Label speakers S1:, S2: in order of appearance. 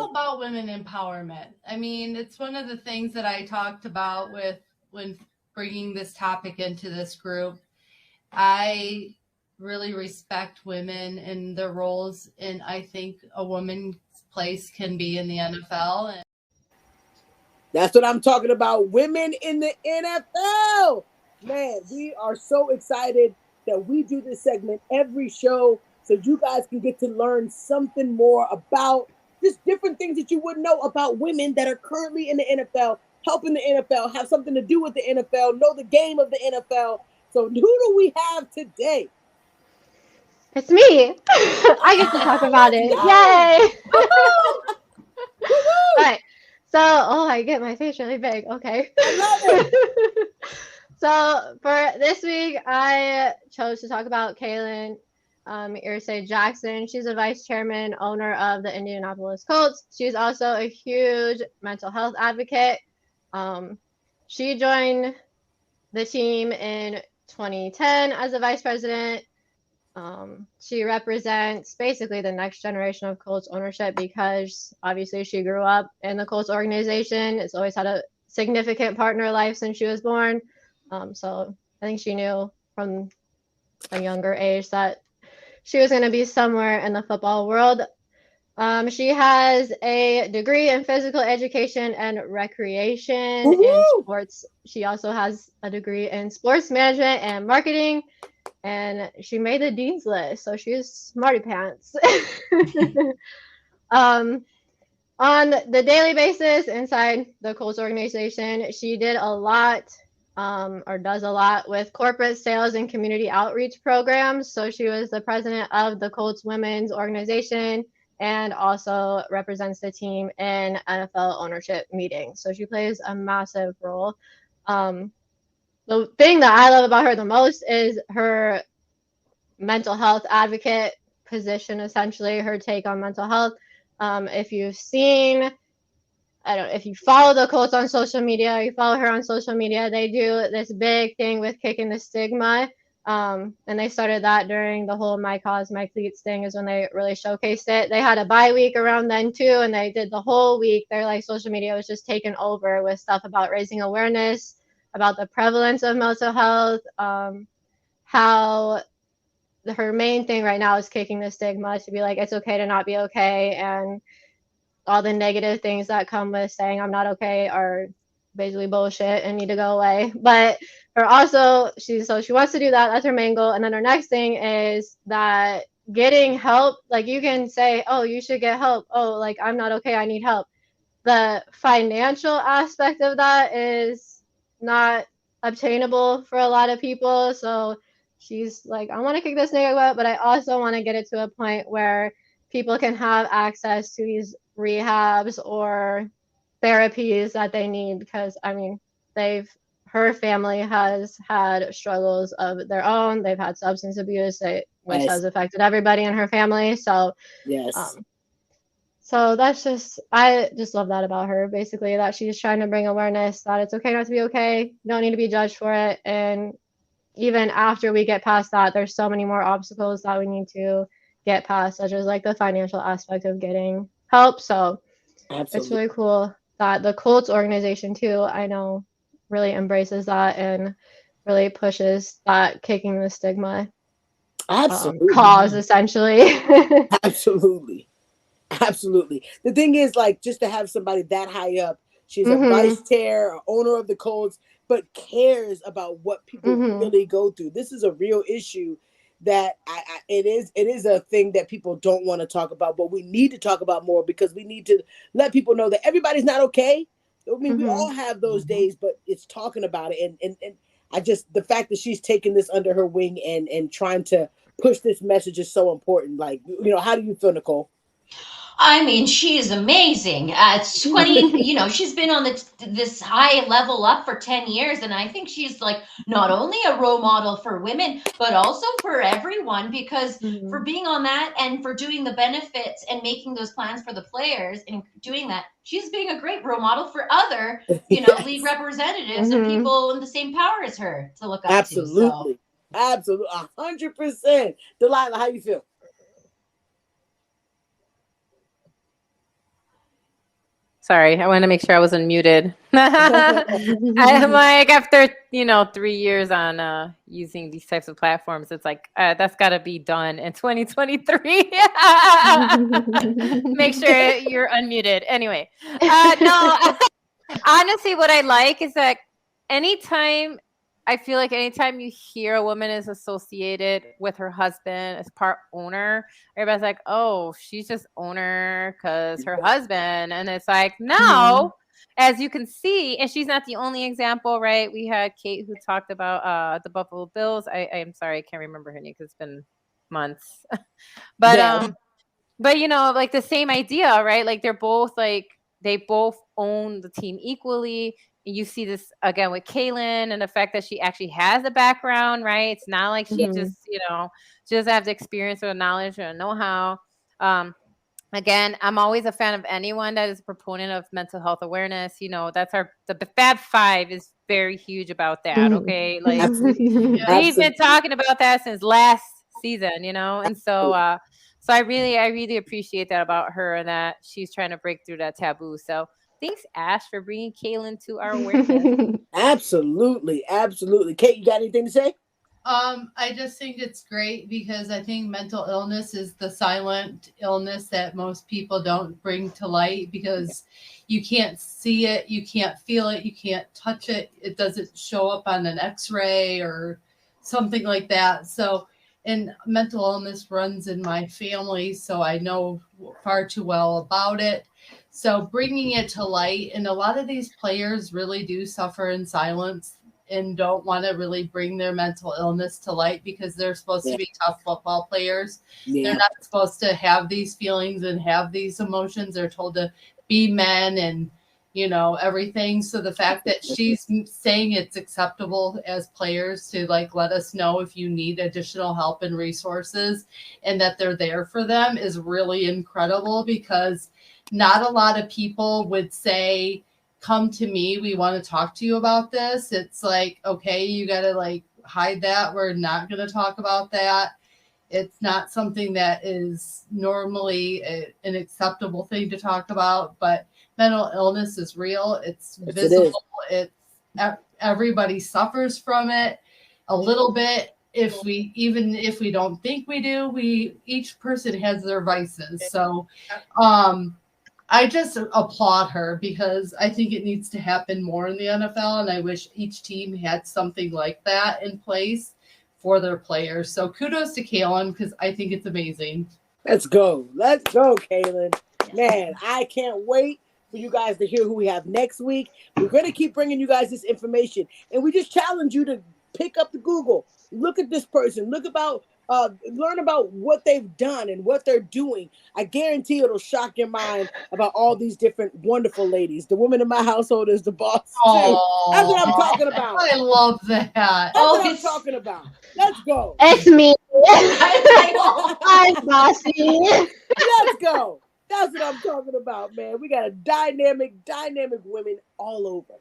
S1: all about women empowerment. I mean, it's one of the things that I talked about with when bringing this topic into this group. I really respect women and their roles, and I think a woman's place can be in the NFL. And
S2: that's what I'm talking about. Women in the NFL. Man, we are so excited that we do this segment every show so you guys can get to learn something more about just different things that you wouldn't know about women that are currently in the NFL, helping the NFL, have something to do with the NFL, know the game of the NFL. So who do we have today?
S3: It's me. I get to talk about it. Yay! All right. So, I get my face really big. Okay.
S2: I love it.
S3: So for this week, I chose to talk about Kalen Irsay Jackson. She's a vice chairman, owner of the Indianapolis Colts. She's also a huge mental health advocate. She joined the team in 2010 as a vice president. She represents basically the next generation of Colts ownership because obviously she grew up in the Colts organization. It's always had a significant part in her life since she was born. So I think she knew from a younger age that she was going to be somewhere in the football world. She has a degree in physical education and recreation in sports. She also has a degree in sports management and marketing. And she made the dean's list, so she's smarty pants. On the daily basis inside the Colts organization, she did a lot, or does a lot with corporate sales and community outreach programs. So she was the president of the Colts women's organization and also represents the team in NFL ownership meetings. So she plays a massive role. The thing that I love about her the most is her mental health advocate position, essentially, her take on mental health. If you've seen, I don't know, if you follow the Colts on social media, or you follow her on social media, they do this big thing with kicking the stigma. And they started that during the whole My Cause, My Cleats thing is when they really showcased it. They had a bye week around then too, and they did the whole week. Their like social media was just taken over with stuff about raising awareness about the prevalence of mental health, how her main thing right now is kicking the stigma to be like, it's okay to not be okay. And all the negative things that come with saying I'm not okay are basically bullshit and need to go away. But her also, she wants to do that. That's her main goal. And then her next thing is that getting help, like you can say, oh, you should get help. Oh, like I'm not okay, I need help. The financial aspect of that is not obtainable for a lot of people. So she's like, I want to kick this nigga out, but I also want to get it to a point where people can have access to these rehabs or therapies that they need because I mean her family has had struggles of their own. They've had substance abuse, which has affected everybody in her family. So
S2: yes.
S3: So I just love that about her, basically, that she's trying to bring awareness that it's okay not to be okay. You don't need to be judged for it. And even after we get past that, there's so many more obstacles that we need to get past, such as like the financial aspect of getting help. So It's really cool that the Colts organization too, I know, really embraces that and really pushes that kicking the stigma cause, essentially.
S2: Absolutely. Absolutely. The thing is, like, just to have somebody that high up, she's a vice chair, owner of the Colts, but cares about what people really go through. This is a real issue that it is a thing that people don't want to talk about, but we need to talk about more because we need to let people know that everybody's not okay. I mean, we all have those days, but it's talking about it. And I just, the fact that she's taking this under her wing and trying to push this message is so important. Like, how do you feel, Nicole?
S4: I mean, she is amazing. At 20, she's been on this high level up for 10 years. And I think she's like not only a role model for women, but also for everyone, because for being on that and for doing the benefits and making those plans for the players and doing that, she's being a great role model for other, league representatives and people in the same power as her to look up to. So.
S2: Absolutely. 100%. Delilah, how you feel?
S5: Sorry, I wanted to make sure I wasn't muted. I'm like, after 3 years on using these types of platforms, it's like that's got to be done in 2023. Make sure you're unmuted. Anyway, no, honestly, what I like is that anytime you hear a woman is associated with her husband as part owner, everybody's like, oh, she's just owner because her husband. And it's like, no, as you can see, and she's not the only example, right? We had Kate who talked about the Buffalo Bills. I'm sorry, I can't remember her name because it's been months. But like the same idea, right? Like they both own the team equally. You see this again with Kalen and the fact that she actually has a background, right? It's not like she just, she doesn't have the experience or knowledge or know-how. Again, I'm always a fan of anyone that is a proponent of mental health awareness. That's the Fab Five is very huge about that. Okay. Like we've been talking about that since last season, and so I really appreciate that about her and that she's trying to break through that taboo. So thanks, Ash, for bringing Kalen to our awareness.
S2: Absolutely. Kate, you got anything to say?
S1: I just think it's great because I think mental illness is the silent illness that most people don't bring to light because you can't see it, you can't feel it, you can't touch it. It doesn't show up on an X-ray or something like that. So, and mental illness runs in my family, so I know far too well about it. So bringing it to light, and a lot of these players really do suffer in silence and don't want to really bring their mental illness to light because they're supposed to be tough football players. They're not supposed to have these feelings and have these emotions. They're told to be men and, everything. So the fact that she's saying it's acceptable as players to let us know if you need additional help and resources and that they're there for them is really incredible because not a lot of people would say, come to me, we want to talk to you about this. It's like, okay, you got to hide that. We're not going to talk about that. It's not something that is normally an acceptable thing to talk about, but mental illness is real. It's visible. It's everybody suffers from it a little bit. Even if we don't think we do, each person has their vices. So, I just applaud her because I think it needs to happen more in the NFL, and I wish each team had something like that in place for their players. So kudos to Kalen because I think it's amazing.
S2: Let's go, Kalen. Man, I can't wait for you guys to hear who we have next week. We're going to keep bringing you guys this information, and we just challenge you to pick up the Google, look at this person, learn about what they've done and what they're doing. I guarantee it'll shock your mind about all these different wonderful ladies. The woman in my household is the boss too. That's what I'm talking about.
S1: I love that.
S2: That's what I'm talking about. Let's go.
S3: It's me. I'm bossy.
S2: Let's go. That's what I'm talking about, man. We got a dynamic women all over.